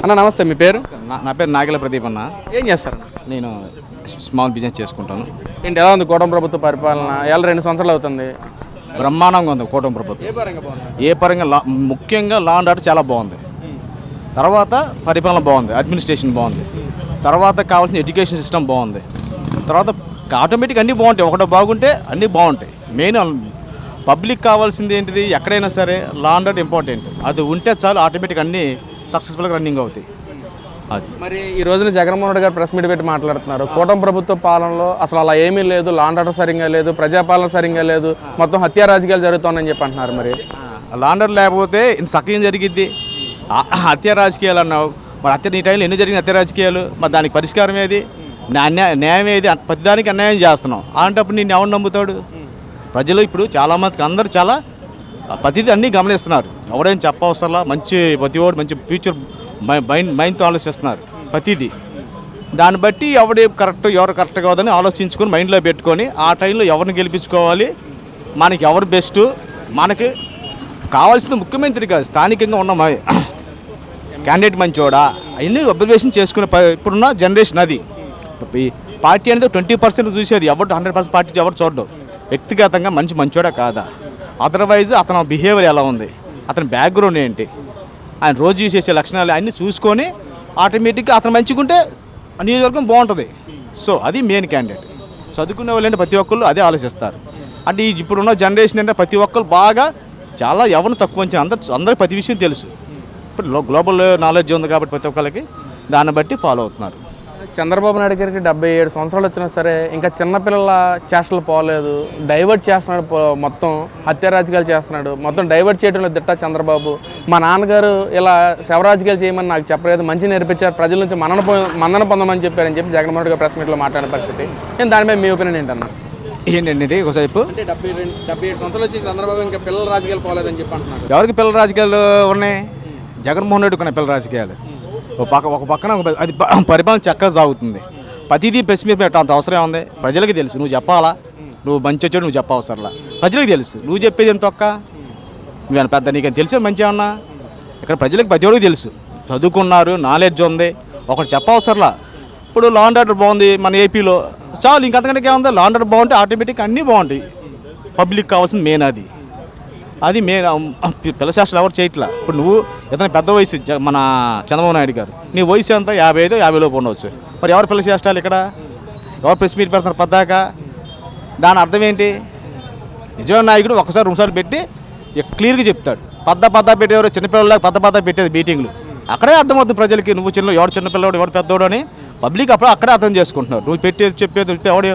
అన్న నమస్తే, మీ పేరు? నా పేరు నాగల ప్రదీప్ అన్న. ఏం చేస్తారు? నేను స్మాల్ బిజినెస్ చేసుకుంటాను. ఏంటి, ఎలా ఉంది కూటమి ప్రభుత్వ పరిపాలన? ఎలా 2 సంవత్సరాలు అవుతుంది. బ్రహ్మాండంగా ఉంది కూటమి ప్రభుత్వం. ఏ పరంగా ముఖ్యంగా లా అండ్ ఆర్డర్ చాలా బాగుంది. తర్వాత పరిపాలన బాగుంది, అడ్మినిస్ట్రేషన్ బాగుంది, తర్వాత కావాల్సిన ఎడ్యుకేషన్ సిస్టమ్ బాగుంది, తర్వాత ఆటోమేటిక్ అన్నీ బాగుంటాయి. ఒకటో బాగుంటే అన్నీ బాగుంటాయి. మెయిన్ పబ్లిక్ కావాల్సింది ఏంటిది, ఎక్కడైనా సరే లా అండ్ ఆర్డర్ ఇంపార్టెంట్. అది ఉంటే చాలు, ఆటోమేటిక్ అన్నీ సక్సెస్ఫుల్గా రన్నింగ్ అవుతాయి. అది మరి ఈ రోజున జగన్మోహన్ రెడ్డి గారు ప్రెస్ మీట్ పెట్టి మాట్లాడుతున్నారు. కూటమి ప్రభుత్వ పాలనలో అసలు అలా ఏమీ లేదు, లా అండ్ ఆర్డర్ సరిగ్గా లేదు, ప్రజాపాలన సరిగ్గా లేదు, మొత్తం హత్యా రాజకీయాలు జరుగుతున్నాయని చెప్పి అంటున్నారు. మరి లా అండ్ ఆర్డర్ లేకపోతే ఇంత చక్కగా జరిగిద్ది. హత్య రాజకీయాలు అన్నావు, మరి నీ టైంలో ఎన్ని జరిగిన హత్య రాజకీయాలు? మరి దానికి పరిష్కారం ఏది, న్యాయం ఏది? ప్రతిదానికి అన్యాయం చేస్తున్నావు. అలాంటప్పుడు నేను ఎవరు నమ్ముతాడు? ప్రజలు ఇప్పుడు చాలామందికి అందరూ చాలా ప్రతిదీ అన్నీ గమనిస్తున్నారు. ఎవరైనా చెప్పవసరలా, ప్రతి ఒక్కరు మంచి ఫ్యూచర్ మైండ్తో ఆలోచిస్తున్నారు ప్రతిదీ. దాన్ని బట్టి ఎవరు కరెక్ట్ కాదని ఆలోచించుకొని మైండ్లో పెట్టుకొని ఆ టైంలో ఎవరిని గెలిపించుకోవాలి, మనకి ఎవరు బెస్ట్, మనకి కావాల్సింది ముఖ్యమంత్రి కాదు, స్థానికంగా ఉన్న క్యాండిడేట్ మంచోడా, అవన్నీ అబ్జర్వేషన్ చేసుకునే ఇప్పుడున్న జనరేషన్ అది. పార్టీ అనేది 20% చూసేది, ఎవరు 100% పార్టీ ఎవరు చూడడం. వ్యక్తిగతంగా మంచోడా కాదా, అదర్వైజ్ అతని బిహేవియర్ ఎలా ఉంది, అతని బ్యాక్గ్రౌండ్ ఏంటి, ఆయన రోజు చేసే లక్షణాలు అన్నీ చూసుకొని ఆటోమేటిక్గా అతను మంచిగుంటే నియోజకవర్గం బాగుంటుంది. సో అది మెయిన్ క్యాండిడేట్. చదువుకునే వాళ్ళు అంటే ప్రతి ఒక్కళ్ళు అదే ఆలోచిస్తారు. అంటే ఇప్పుడున్న జనరేషన్ అంటే ప్రతి ఒక్కరు బాగా చాలా ఎవరిని తక్కువ నుంచి అందరికి ప్రతి విషయం తెలుసు. ఇప్పుడు గ్లోబల్ నాలెడ్జ్ ఉంది కాబట్టి ప్రతి ఒక్కరికి దాన్ని బట్టి ఫాలో అవుతున్నారు. చంద్రబాబు నాయుడు గారికి 77 సంవత్సరాలు వచ్చినా సరే ఇంకా చిన్నపిల్లల చేష్టలు పోలేదు, డైవర్ట్ చేస్తున్నాడు, మొత్తం హత్య రాజకీయాలు చేస్తున్నాడు, మొత్తం డైవర్ట్ చేయడంలో దిట్ట చంద్రబాబు. మా నాన్నగారు ఇలా శవ రాజకీయాలు చేయమని నాకు చెప్పలేదు, మంచి నేర్పించారు, ప్రజల నుంచి మన్నన పొందమని చెప్పారని చెప్పి జగన్మోహన్ రెడ్డి గారు ప్రెస్ మీట్లో మాట్లాడిన పరిస్థితి. నేను దానిపై మీ ఒపీనియన్ ఏంటన్నా? ఏంటండి ఒకసేపు అంటే 77 సంవత్సరాలు వచ్చి చంద్రబాబు ఇంకా పిల్లల రాజకీయాలు పోలేదని చెప్పి అంటున్నారు. ఎవరికి పిల్లల రాజకీయాలు ఉన్నాయి? జగన్మోహన్ రెడ్డి కొన్ని పిల్లల రాజకీయాలు. ఒక పక్కన అది పరిపాలన చక్కగా సాగుతుంది. ప్రతిదీ ప్రెస్ మీట్ పెట్ట అంత అవసరం ఉంది. ప్రజలకి తెలుసు, నువ్వు చెప్పాలా, నువ్వు మంచి వచ్చాడు నువ్వు చెప్పవసరలా, ప్రజలకు తెలుసు. నువ్వు చెప్పేది ఎంత తొక్క, నువ్వేనా పెద్ద, నీకు తెలిసే మంచి ఏమన్నా? ఇక్కడ ప్రజలకు ప్రతి ఒక్కరికి తెలుసు, చదువుకున్నారు, నాలెడ్జ్ ఉంది, ఒకటి చెప్పవసరలా. ఇప్పుడు లా అండ్ ఆర్డర్ బాగుంది మన ఏపీలో, చాలు. ఇంకంతకంటే ఏముంది? లా అండ్ ఆర్డర్ బాగుంటే ఆటోమేటిక్ అన్నీ బాగుంటాయి. పబ్లిక్ కావాల్సింది మెయిన్ అది మెయిన్. పిల్ల శాస్త్రాలు ఎవరు చేయట్లా. ఇప్పుడు నువ్వు ఇతను పెద్ద వయసు, మన చంద్రబాబు నాయుడు గారు, నీ వయసు ఎంత? 55, 50 లోపు ఉండవచ్చు. మరి ఎవరు పిల్ల శాస్త్రాలు ఇక్కడ? ఎవరు ప్రెస్ మీట్ పెడతారు పద్దాక? దాని అర్థం ఏంటి? నిజమైన నాయకుడు ఒకసారి 2 సార్లు పెట్టి క్లియర్గా చెప్తాడు. పద్దా పెట్టేవారు చిన్నపిల్లలకు పద్దా పెట్టేది మీటింగ్లు. అక్కడే అర్థమవుతుంది ప్రజలకి, నువ్వు ఎవడు చిన్నపిల్లవాడు ఎవడు పెద్దవాడు అని. పబ్లిక్ అక్కడే అర్థం చేసుకుంటున్నారు. నువ్వు చెప్పేది ఎవడు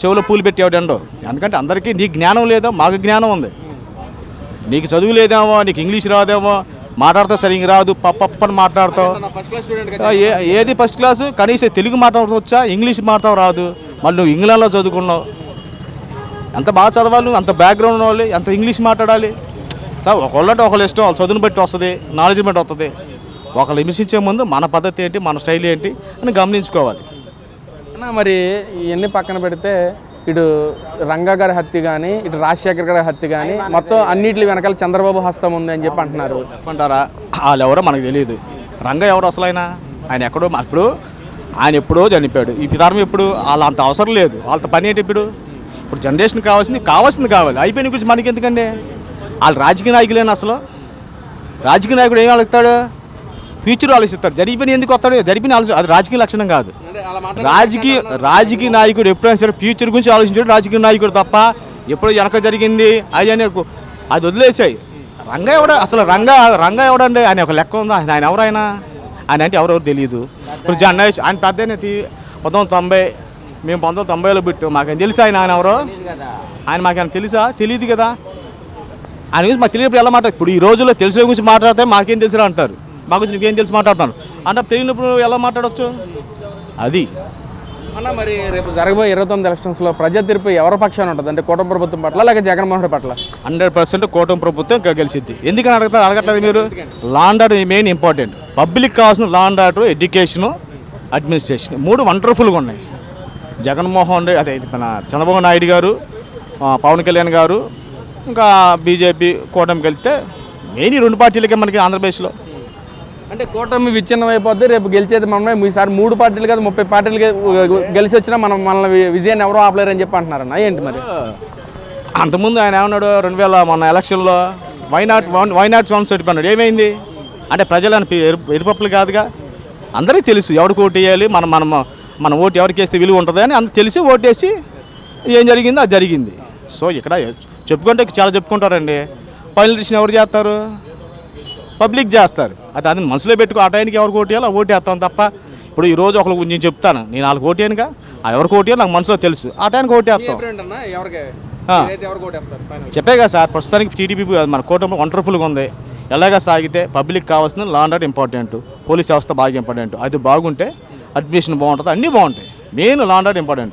చెవులో పూలు పెట్టి ఎవడండో. ఎందుకంటే అందరికీ నీ జ్ఞానం లేదో, మాకు జ్ఞానం ఉంది. నీకు చదువు లేదేమో, నీకు ఇంగ్లీష్ రాదేమో, మాట్లాడతావు సరిగ్గా రాదు, పప్పని మాట్లాడతావు. ఏది ఫస్ట్ క్లాసు? కనీసం తెలుగు మాట్లాడవచ్చా? ఇంగ్లీష్ మాట్లాడతావు రాదు. మళ్ళీ నువ్వు ఇంగ్లాండ్లో చదువుకున్నావు. ఎంత బాగా చదవాలి, అంత బ్యాక్గ్రౌండ్ ఉన్న వాళ్ళు, అంత ఇంగ్లీష్ మాట్లాడాలి. సార్ ఒకళ్ళంటే ఒకళ్ళు ఇష్టం, వాళ్ళ చదువుని బట్టి వస్తుంది, నాలెడ్జ్ బట్టి వస్తుంది. ఒకళ్ళు విమర్శించే ముందు మన పద్ధతి ఏంటి, మన స్టైల్ ఏంటి అని గమనించుకోవాలి. మరి ఇవన్నీ పక్కన పెడితే ఇటు రంగా గారి హత్య కానీ, ఇటు రాజశేఖర్ గారి హత్య కానీ, మొత్తం అన్నింటి వెనకాల చంద్రబాబు హస్తం ఉంది అని చెప్పి అంటున్నారు. చెప్పంటారా? వాళ్ళు ఎవరో మనకు తెలియదు. రంగా ఎవరు అసలు? ఆయన ఎక్కడో, ఇప్పుడు ఆయన ఎప్పుడో చనిపోయాడు. ఈ తరం ఎప్పుడు? వాళ్ళు అంత అవసరం లేదు. వాళ్ళ పని ఏంటి? ఇప్పుడు జనరేషన్ కావాల్సింది కావాలి. అయిపోయిన గురించి మనకి ఎందుకండి? వాళ్ళు రాజకీయ నాయకులేనా అసలు? రాజకీయ నాయకుడు ఏం ఆలోచిస్తాడు? ఫ్యూచర్ ఆలోచిస్తాడు. జరిగిపోయిన ఎందుకు వస్తాడు? జరిగిపోయిన అది రాజకీయ లక్షణం కాదు. రాజకీయ నాయకుడు ఎప్పుడైనా సరే ఫ్యూచర్ గురించి ఆలోచించాడు రాజకీయ నాయకుడు తప్ప. ఎప్పుడో వెనక జరిగింది అది వదిలేసాయి. రంగా ఎవడ అసలు? రంగా ఎవడండి? ఆయన ఒక లెక్క ఉందా? ఆయన ఎవరైనా? ఆయన అంటే ఎవరెవరు తెలియదు. ఇప్పుడు ఆయన పెద్ద 1990, మేము 1990లో పెట్టాం. మాకేం తెలుసా ఆయన ఎవరో? ఆయన మాకేమైనా తెలుసా? తెలియదు కదా. ఆయన గురించి మాకు తెలియనప్పుడు ఎలా మాట్లాడు? ఇప్పుడు ఈ రోజుల్లో తెలిసిన గురించి మాట్లాడితే మాకేం తెలుసురా అంటారు. మా గురించి నీకేం తెలిసి మాట్లాడతాను అంటే తెలియనప్పుడు ఎలా మాట్లాడవచ్చు? అది అన్న. మరి రేపు జరగబోయే 29 ఎలక్షన్స్లో ప్రజా తీర్పు ఎవరి పక్షాన ఉంటుంది? అంటే కూటమి ప్రభుత్వం పట్ల, లేక జగన్మోహన్ రెడ్డి పట్ల? 100% కూటమి ప్రభుత్వం గెలిచిద్ది. ఎందుకని అడగట్లేదు మీరు? Law and order main important. Public కావాల్సిన law and order, education, administration 3 వండర్ఫుల్గా ఉన్నాయి. జగన్మోహన్ రెడ్డి, అదే మన చంద్రబాబు నాయుడు గారు, పవన్ కళ్యాణ్ గారు, ఇంకా బీజేపీ కూటమికి వెళ్తే మెయిన్ 2 పార్టీలకే మనకి ఆంధ్రప్రదేశ్లో. అంటే కూటమి విచ్ఛిన్నం అయిపోద్ది, రేపు గెలిచేది మనమే, ఈసారి 3 పార్టీలు కాదు 30 పార్టీలు గెలిచి వచ్చినా మనల్ని విజయాన్ని ఎవరో ఆపలేరని చెప్పి అంటున్నారన్న, ఏంటి మరి? అంతకుముందు ఆయన ఏమన్నాడు 2000 మొన్న ఎలక్షన్లో వైనాట్ వన్స్ చెప్పన్నాడు, ఏమైంది అంటే ప్రజలను ఎరుపప్పులు కాదుగా, అందరికీ తెలుసు ఎవరికి ఓటు వేయాలి, మన ఓటు ఎవరికి వేస్తే విలువ ఉంటుంది అని అందరూ తెలిసి ఓటేసి ఏం జరిగిందో అది జరిగింది. సో ఇక్కడ చెప్పుకుంటే చాలా చెప్పుకుంటారండి, ఫైనల్ డిసిషన్ ఎవరు చేస్తారు, పబ్లిక్ చేస్తారు. అది మనసులో పెట్టుకో ఆ టైంకి ఎవరికి ఓటు వేయాలో ఓటు వేస్తాం తప్ప, ఇప్పుడు ఈరోజు ఒకరికి నేను చెప్తాను, నేను వాళ్ళకి ఓటు వేయనుగా, ఎవరికి ఓటు వేయాలో నాకు మనసులో తెలుసు, ఆ టైంకి ఓటు వేస్తాం. చెప్పే కదా సార్, ప్రస్తుతానికి టీడీపీ మన కూటమి వండర్ఫుల్గా ఉంది. ఎలాగా సాగితే పబ్లిక్ కావాల్సిన law and order important, police వ్యవస్థ బాగా ఇంపార్టెంట్, అది బాగుంటే అడ్మినిస్ట్రేషన్ బాగుంటుంది, అన్నీ బాగుంటాయి. Main law and order important.